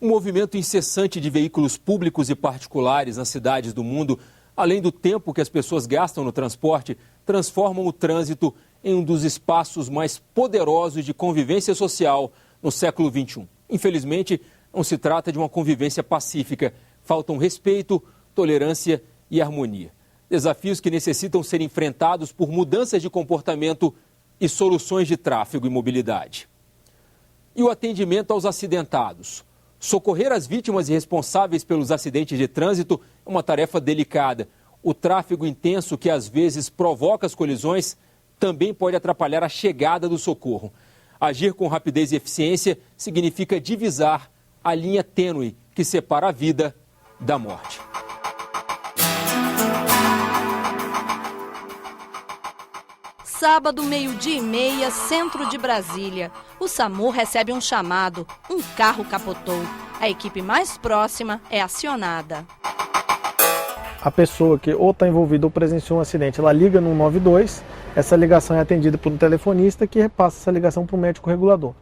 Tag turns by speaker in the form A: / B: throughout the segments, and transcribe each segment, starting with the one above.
A: Um movimento incessante de veículos públicos e particulares nas cidades do mundo, além do tempo que as pessoas gastam no transporte, transformam o trânsito em um dos espaços mais poderosos de convivência social no século XXI. Infelizmente, não se trata de uma convivência pacífica. Faltam respeito, tolerância e harmonia. Desafios que necessitam ser enfrentados por mudanças de comportamento e soluções de tráfego e mobilidade. E o atendimento aos acidentados. Socorrer as vítimas e responsáveis pelos acidentes de trânsito é uma tarefa delicada. O tráfego intenso que às vezes provoca as colisões também pode atrapalhar a chegada do socorro. Agir com rapidez e eficiência significa divisar a linha tênue que separa a vida da morte.
B: Sábado, 12:30, centro de Brasília. O SAMU recebe um chamado. Um carro capotou. A equipe mais próxima é acionada.
C: A pessoa que ou está envolvida ou presenciou um acidente, ela liga no 192, essa ligação é atendida por um telefonista que repassa essa ligação para o médico regulador.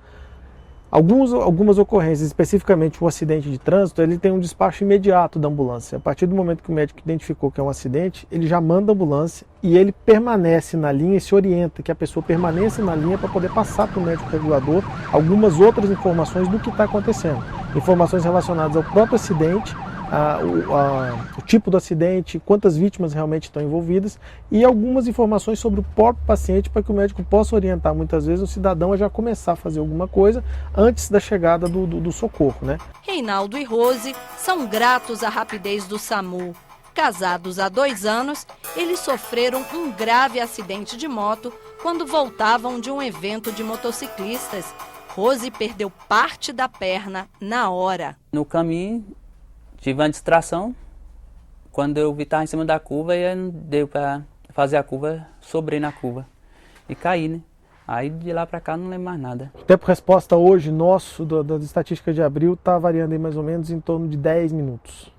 C: Algumas ocorrências, especificamente o acidente de trânsito, ele tem um despacho imediato da ambulância. A partir do momento que o médico identificou que é um acidente, ele já manda a ambulância e ele permanece na linha e se orienta que a pessoa permaneça na linha para poder passar para o médico regulador algumas outras informações do que está acontecendo. Informações relacionadas ao próprio acidente, o tipo do acidente, quantas vítimas realmente estão envolvidas e algumas informações sobre o próprio paciente para que o médico possa orientar muitas vezes o cidadão a já começar a fazer alguma coisa antes da chegada do socorro, né?
B: Reinaldo e Rose são gratos à rapidez do SAMU. Casados há 2 anos, eles sofreram um grave acidente de moto quando voltavam de um evento de motociclistas. Rose perdeu parte da perna na hora.
D: No caminho, tive uma distração. Quando eu vi estar em cima da curva, e não deu para fazer a curva, sobrei na curva e caí, né? Aí de lá para cá não lembro mais nada.
C: O tempo-resposta hoje nosso, das estatísticas de abril, está variando aí mais ou menos em torno de 10 minutos.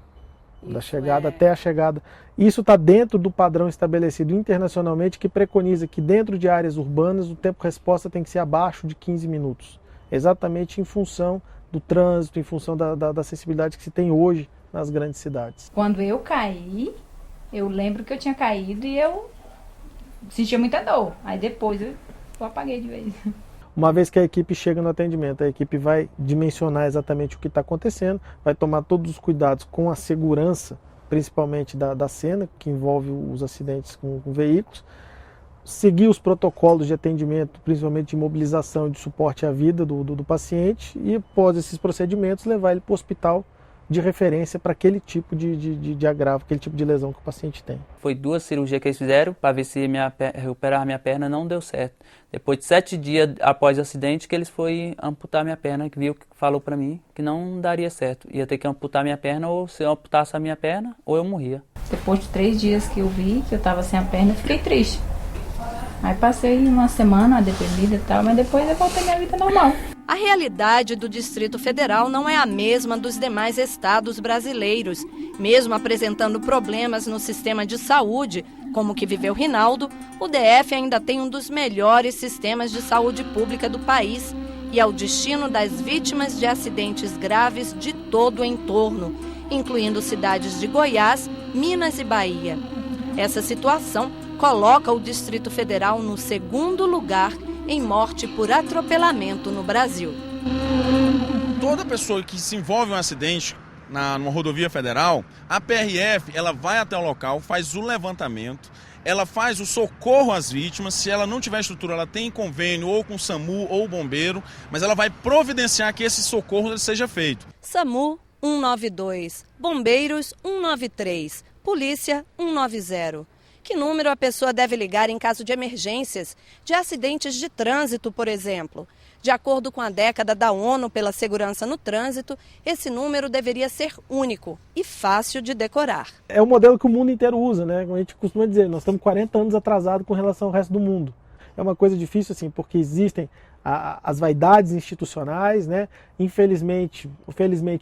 C: Da chegada até a chegada. Isso está dentro do padrão estabelecido internacionalmente que preconiza que dentro de áreas urbanas o tempo-resposta tem que ser abaixo de 15 minutos. Exatamente em função do trânsito, em função da acessibilidade que se tem hoje nas grandes cidades.
E: Quando eu caí, eu lembro que eu tinha caído e eu sentia muita dor. Aí depois eu apaguei de vez.
C: Uma vez que a equipe chega no atendimento, a equipe vai dimensionar exatamente o que está acontecendo, vai tomar todos os cuidados com a segurança, principalmente da cena, que envolve os acidentes com veículos, seguir os protocolos de atendimento, principalmente de imobilização e de suporte à vida do paciente e, após esses procedimentos, levar ele para o hospital de referência para aquele tipo de agravo, aquele tipo de lesão que o paciente tem.
D: Foi 2 cirurgias que eles fizeram para ver se recuperar minha perna, não deu certo. Depois de 7 dias após o acidente que eles foram amputar minha perna, que viu que falou para mim que não daria certo. Ia ter que amputar minha perna, ou se eu amputasse a minha perna, ou eu morria.
E: Depois de 3 dias que eu vi que eu estava sem a perna, eu fiquei triste. Aí passei uma semana deprimida e tal, mas depois eu voltei à minha vida normal.
B: A realidade do Distrito Federal não é a mesma dos demais estados brasileiros. Mesmo apresentando problemas no sistema de saúde, como o que viveu Reinaldo, o DF ainda tem um dos melhores sistemas de saúde pública do país e é o destino das vítimas de acidentes graves de todo o entorno, incluindo cidades de Goiás, Minas e Bahia. Essa situação coloca o Distrito Federal no 2º lugar em morte por atropelamento no Brasil.
F: Toda pessoa que se envolve em um acidente numa rodovia federal, a PRF ela vai até o local, faz o levantamento, ela faz o socorro às vítimas. Se ela não tiver estrutura, ela tem convênio ou com o SAMU ou o bombeiro, mas ela vai providenciar que esse socorro seja feito.
B: SAMU 192, Bombeiros 193, Polícia 190. Que número a pessoa deve ligar em caso de emergências, de acidentes de trânsito, por exemplo? De acordo com a década da ONU pela segurança no trânsito, esse número deveria ser único e fácil de decorar.
C: É o modelo que o mundo inteiro usa, né? Como a gente costuma dizer, nós estamos 40 anos atrasados com relação ao resto do mundo. É uma coisa difícil, assim, porque existem as vaidades institucionais, né? Infelizmente,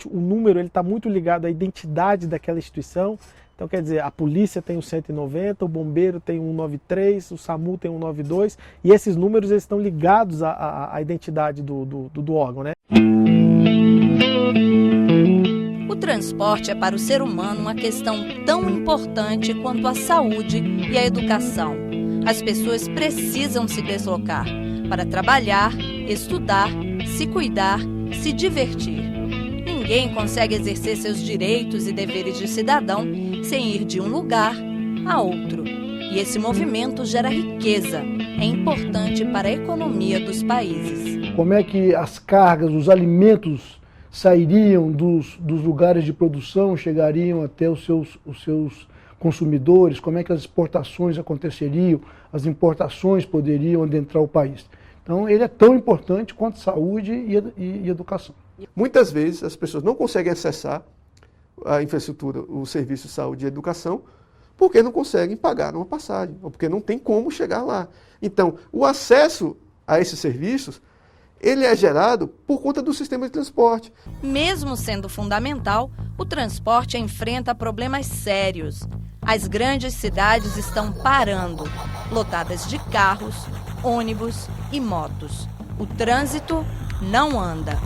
C: o número está muito ligado à identidade daquela instituição. Então, quer dizer, a polícia tem o 190, o bombeiro tem o 193, o SAMU tem o 192, e esses números eles estão ligados à identidade do órgão, né?
B: transporte é para o ser humano uma questão tão importante quanto a saúde e a educação. As pessoas precisam se deslocar para trabalhar, estudar, se cuidar, se divertir. Ninguém consegue exercer seus direitos e deveres de cidadão sem ir de um lugar a outro. E esse movimento gera riqueza, é importante para a economia dos países.
G: Como é que as cargas, os alimentos sairiam dos lugares de produção, chegariam até os seus consumidores, como é que as exportações aconteceriam, as importações poderiam adentrar o país. Então ele é tão importante quanto saúde e educação.
H: Muitas vezes as pessoas não conseguem acessar a infraestrutura, o serviço de saúde e educação, porque não conseguem pagar uma passagem, ou porque não tem como chegar lá. Então, o acesso a esses serviços, ele é gerado por conta do sistema de transporte.
B: Mesmo sendo fundamental, o transporte enfrenta problemas sérios. As grandes cidades estão parando, lotadas de carros, ônibus e motos. O trânsito não anda.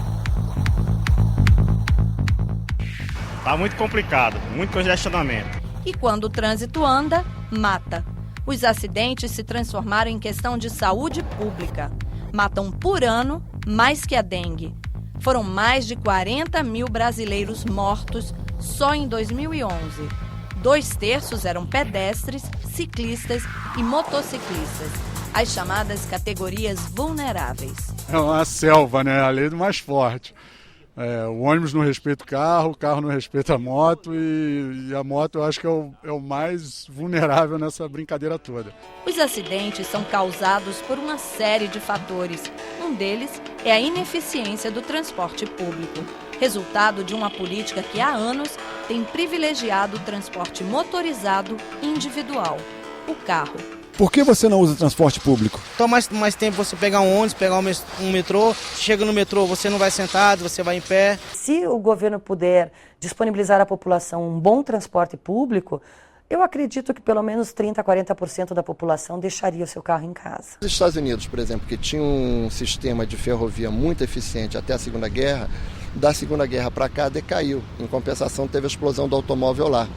I: Está muito complicado, muito congestionamento.
B: E quando o trânsito anda, mata. Os acidentes se transformaram em questão de saúde pública. Matam por ano mais que a dengue. Foram mais de 40 mil brasileiros mortos só em 2011. 2/3 eram pedestres, ciclistas e motociclistas, as chamadas categorias vulneráveis.
J: É uma selva, né? A lei do mais forte. O ônibus não respeita o carro não respeita a moto e a moto eu acho que é o mais vulnerável nessa brincadeira toda.
B: Os acidentes são causados por uma série de fatores. Um deles é a ineficiência do transporte público, resultado de uma política que há anos tem privilegiado o transporte motorizado individual, o carro.
K: Por que você não usa transporte público?
L: Toma mais tempo você pegar um ônibus, pegar um metrô. Chega no metrô, você não vai sentado, você vai em pé.
M: Se o governo puder disponibilizar à população um bom transporte público, eu acredito que pelo menos 30% a 40% da população deixaria o seu carro em casa.
N: Os Estados Unidos, por exemplo, que tinha um sistema de ferrovia muito eficiente até a Segunda Guerra, da Segunda Guerra para cá decaiu. Em compensação, teve a explosão do automóvel lá.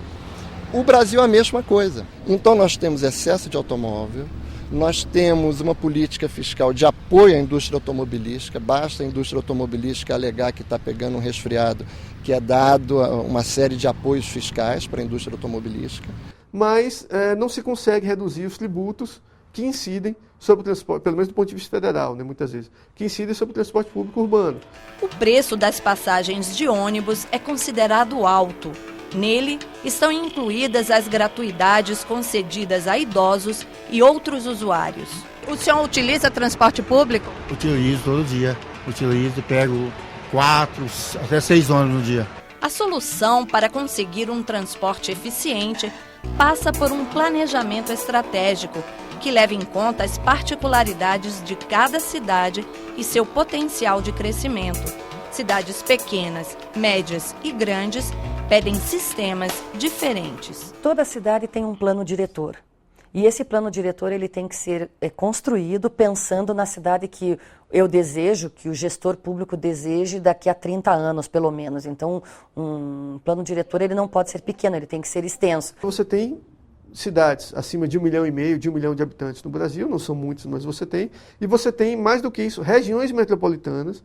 N: O Brasil é a mesma coisa. Então nós temos excesso de automóvel, nós temos uma política fiscal de apoio à indústria automobilística, basta a indústria automobilística alegar que está pegando um resfriado, que é dado uma série de apoios fiscais para a indústria automobilística.
H: Mas não se consegue reduzir os tributos que incidem sobre o transporte, pelo menos do ponto de vista federal, né, muitas vezes, que incidem sobre o transporte público urbano.
B: O preço das passagens de ônibus é considerado alto. Nele estão incluídas as gratuidades concedidas a idosos e outros usuários. O senhor utiliza transporte público?
O: Utilizo todo dia. Utilizo e pego 4 até 6 ônibus no dia.
B: A solução para conseguir um transporte eficiente passa por um planejamento estratégico que leve em conta as particularidades de cada cidade e seu potencial de crescimento. Cidades pequenas, médias e grandes pedem sistemas diferentes.
M: Toda cidade tem um plano diretor. E esse plano diretor ele tem que ser construído pensando na cidade que eu desejo, que o gestor público deseje daqui a 30 anos, pelo menos. Então, um plano diretor ele não pode ser pequeno, ele tem que ser extenso.
H: Você tem cidades acima de 1,5 milhão, de 1 milhão de habitantes no Brasil, não são muitos, mas você tem. E você tem, mais do que isso, regiões metropolitanas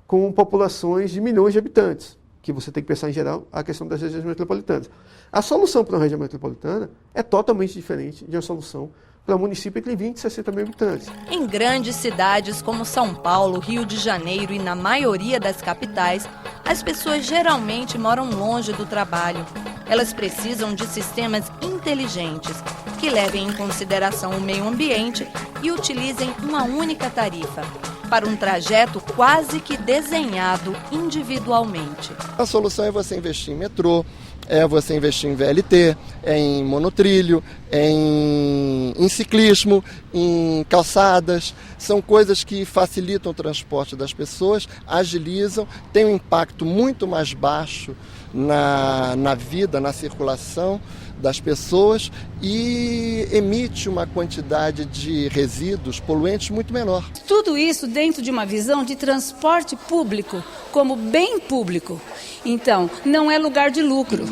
H: com populações de milhões de habitantes, que você tem que pensar em geral a questão das regiões metropolitanas. A solução para uma região metropolitana é totalmente diferente de uma solução para um município entre 20 e 60 mil habitantes.
B: Em grandes cidades como São Paulo, Rio de Janeiro e na maioria das capitais, as pessoas geralmente moram longe do trabalho. Elas precisam de sistemas inteligentes que levem em consideração o meio ambiente e utilizem uma única tarifa para um trajeto quase que desenhado individualmente.
N: A solução é você investir em metrô, é você investir em VLT, em monotrilho, em ciclismo, em calçadas. São coisas que facilitam o transporte das pessoas, agilizam, têm um impacto muito mais baixo na vida, na circulação, das pessoas e emite uma quantidade de resíduos poluentes muito menor.
P: Tudo isso dentro de uma visão de transporte público como bem público. Então, não é lugar de lucro.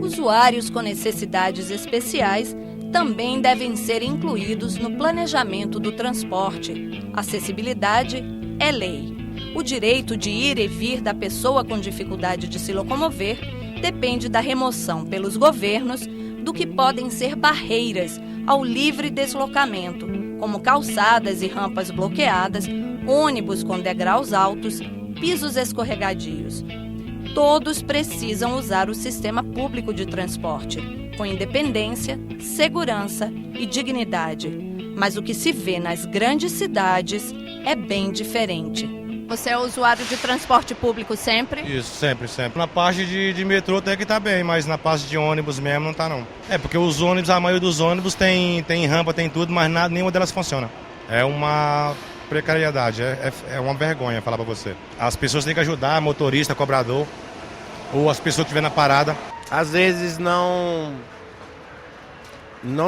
B: Usuários com necessidades especiais também devem ser incluídos no planejamento do transporte. Acessibilidade é lei. O direito de ir e vir da pessoa com dificuldade de se locomover depende da remoção pelos governos do que podem ser barreiras ao livre deslocamento, como calçadas e rampas bloqueadas, ônibus com degraus altos, pisos escorregadios. Todos precisam usar o sistema público de transporte, com independência, segurança e dignidade. Mas o que se vê nas grandes cidades é bem diferente. Você é usuário de transporte público sempre?
Q: Isso, sempre. Na parte de metrô até que tá bem, mas na parte de ônibus mesmo não tá não. É, porque os ônibus, a maioria dos ônibus tem rampa, tem tudo, mas nenhuma delas funciona. É uma precariedade, é uma vergonha falar pra você. As pessoas têm que ajudar, motorista, cobrador, ou as pessoas que estiverem na parada.
R: Às vezes não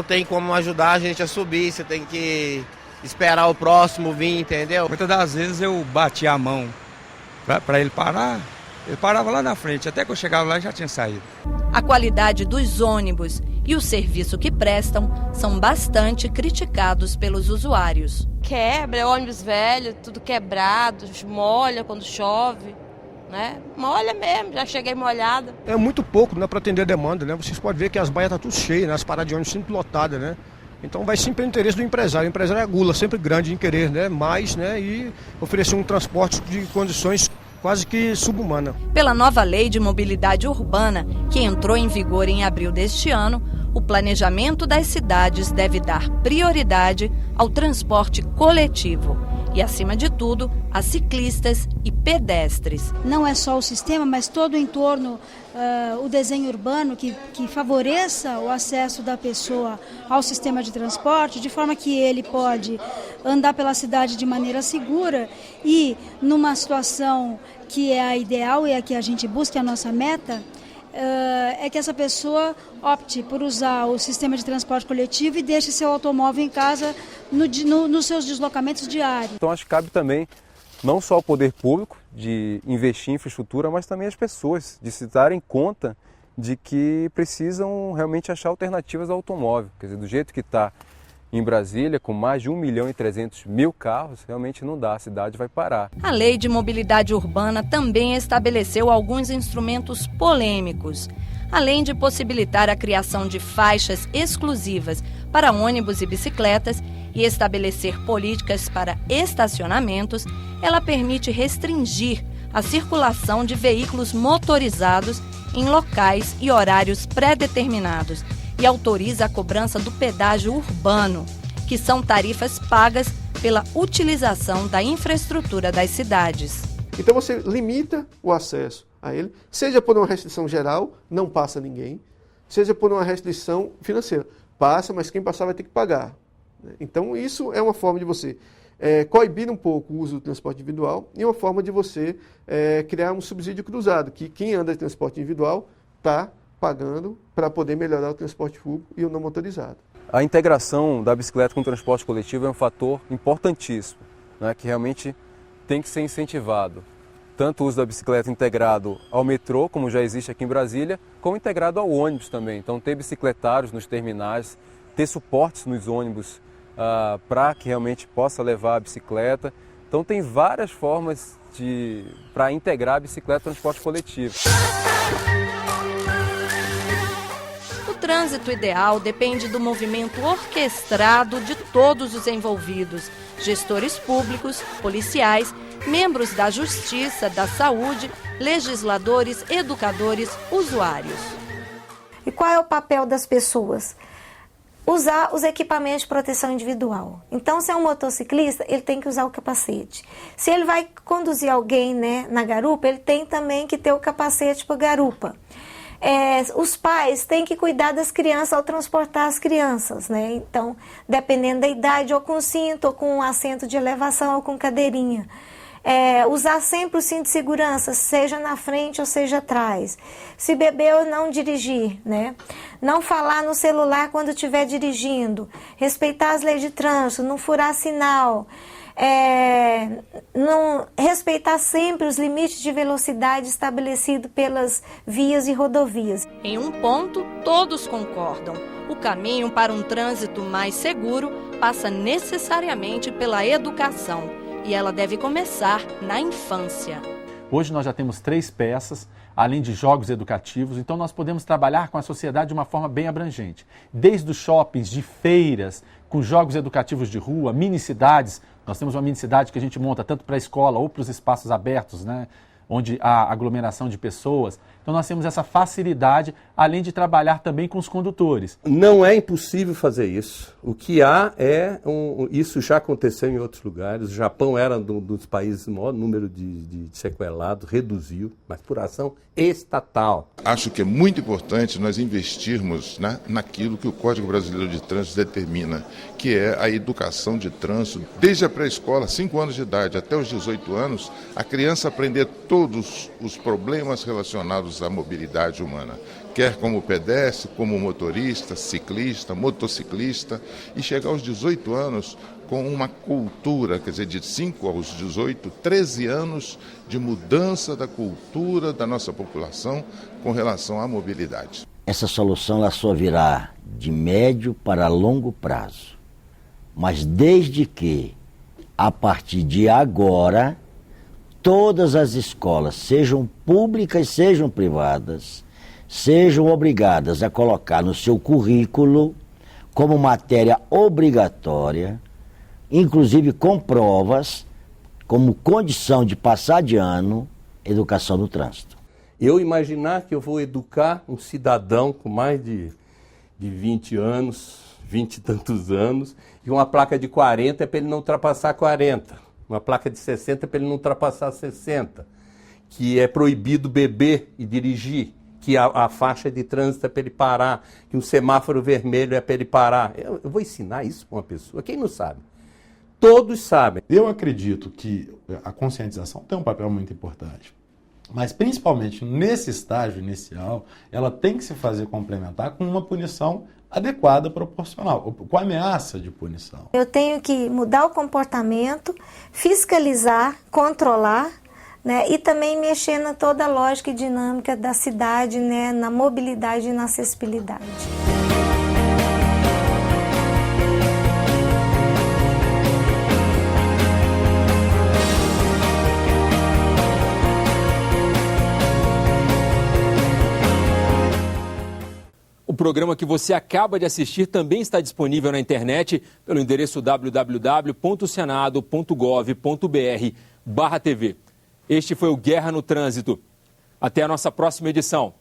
R: tem como ajudar a gente a subir, você tem que esperar o próximo vir, entendeu?
S: Muitas das vezes eu batia a mão para ele parar, ele parava lá na frente, até que eu chegava lá já tinha saído.
B: A qualidade dos ônibus e o serviço que prestam são bastante criticados pelos usuários.
T: Quebra, é ônibus velho, tudo quebrado, molha quando chove. Né? Molha mesmo, já cheguei molhada.
U: É muito pouco, né, para atender a demanda, né? Vocês podem ver que as baias estão tudo cheias, né? As paradas de ônibus sempre lotadas, né? Então vai sempre no interesse do empresário. O empresário é a gula, sempre grande em querer, né? Mais, né? E oferecer um transporte de condições quase que subhumanas.
B: Pela nova lei de mobilidade urbana, que entrou em vigor em abril deste ano, o planejamento das cidades deve dar prioridade ao transporte coletivo. E, acima de tudo, a ciclistas e pedestres.
V: Não é só o sistema, mas todo o entorno, o desenho urbano que favoreça o acesso da pessoa ao sistema de transporte, de forma que ele pode andar pela cidade de maneira segura e, numa situação que é a ideal e a que a gente busca, a nossa meta, é que essa pessoa opte por usar o sistema de transporte coletivo e deixe seu automóvel em casa nos seus deslocamentos diários.
W: Então acho que cabe também não só o poder público de investir em infraestrutura, mas também as pessoas de se darem conta de que precisam realmente achar alternativas ao automóvel. Quer dizer, do jeito que está em Brasília, com mais de 1.300.000 carros, realmente não dá, a cidade vai parar.
B: A Lei de Mobilidade Urbana também estabeleceu alguns instrumentos polêmicos. Além de possibilitar a criação de faixas exclusivas para ônibus e bicicletas e estabelecer políticas para estacionamentos, ela permite restringir a circulação de veículos motorizados em locais e horários pré-determinados e autoriza a cobrança do pedágio urbano, que são tarifas pagas pela utilização da infraestrutura das cidades.
H: Então você limita o acesso a ele, seja por uma restrição geral, não passa ninguém, seja por uma restrição financeira. Passa, mas quem passar vai ter que pagar. Então isso é uma forma de você coibir um pouco o uso do transporte individual e uma forma de você criar um subsídio cruzado, que quem anda de transporte individual está pagando para poder melhorar o transporte público e o não motorizado.
W: A integração da bicicleta com o transporte coletivo é um fator importantíssimo, né, que realmente tem que ser incentivado. Tanto o uso da bicicleta integrado ao metrô, como já existe aqui em Brasília, como integrado ao ônibus também. Então ter bicicletários nos terminais, ter suportes nos ônibus para que realmente possa levar a bicicleta. Então tem várias formas para integrar a bicicleta ao transporte coletivo.
B: O trânsito ideal depende do movimento orquestrado de todos os envolvidos, gestores públicos, policiais, membros da justiça, da saúde, legisladores, educadores, usuários.
X: E qual é o papel das pessoas? Usar os equipamentos de proteção individual. Então, se é um motociclista, ele tem que usar o capacete. Se ele vai conduzir alguém, né, na garupa, ele tem também que ter o capacete para garupa. Os pais têm que cuidar das crianças ao transportar as crianças, né? Então, dependendo da idade, ou com cinto, ou com assento de elevação, ou com cadeirinha. Usar sempre o cinto de segurança, seja na frente ou seja atrás. Se bebeu, não dirigir, né? Não falar no celular quando estiver dirigindo. Respeitar as leis de trânsito, não furar sinal. Não respeitar sempre os limites de velocidade estabelecidos pelas vias e rodovias.
B: Em um ponto, todos concordam. O caminho para um trânsito mais seguro passa necessariamente pela educação. E ela deve começar na infância.
A: Hoje nós já temos 3 peças, além de jogos educativos, então nós podemos trabalhar com a sociedade de uma forma bem abrangente. Desde os shoppings, de feiras, com jogos educativos de rua, mini-cidades. Nós temos uma mini-cidade que a gente monta tanto para a escola ou para os espaços abertos, né, onde há aglomeração de pessoas. Então nós temos essa facilidade, além de trabalhar também com os condutores.
D: Não é impossível fazer isso. O que há isso já aconteceu em outros lugares. O Japão era um dos países com o maior número de sequelados, reduziu, mas por ação estatal.
E: Acho que é muito importante nós investirmos naquilo que o Código Brasileiro de Trânsito determina, que é a educação de trânsito. Desde a pré-escola, 5 anos de idade até os 18 anos, a criança aprender todos os problemas relacionados à mobilidade humana, quer como pedestre, como motorista, ciclista, motociclista, e chegar aos 18 anos com uma cultura, quer dizer, de 5 aos 18, 13 anos de mudança da cultura da nossa população com relação à mobilidade.
F: Essa solução ela só virá de médio para longo prazo, mas desde que, a partir de agora, todas as escolas, sejam públicas, sejam privadas, sejam obrigadas a colocar no seu currículo, como matéria obrigatória, inclusive com provas, como condição de passar de ano, educação no trânsito.
D: Eu imaginar que eu vou educar um cidadão com mais de 20 anos, 20 e tantos anos, e uma placa de 40 é para ele não ultrapassar 40, uma placa de 60 é para ele não ultrapassar 60, que é proibido beber e dirigir, que a faixa de trânsito é para ele parar, que um semáforo vermelho é para ele parar. Eu vou ensinar isso para uma pessoa, quem não sabe? Todos sabem.
Y: Eu acredito que a conscientização tem um papel muito importante, mas principalmente nesse estágio inicial, ela tem que se fazer complementar com uma punição adequada, proporcional, com ameaça de punição.
X: Eu tenho que mudar o comportamento, fiscalizar, controlar, né, e também mexer na toda a lógica e dinâmica da cidade, né, na mobilidade e na acessibilidade.
Z: O programa que você acaba de assistir também está disponível na internet pelo endereço www.senado.gov.br/TV. Este foi o Guerra no Trânsito. Até a nossa próxima edição.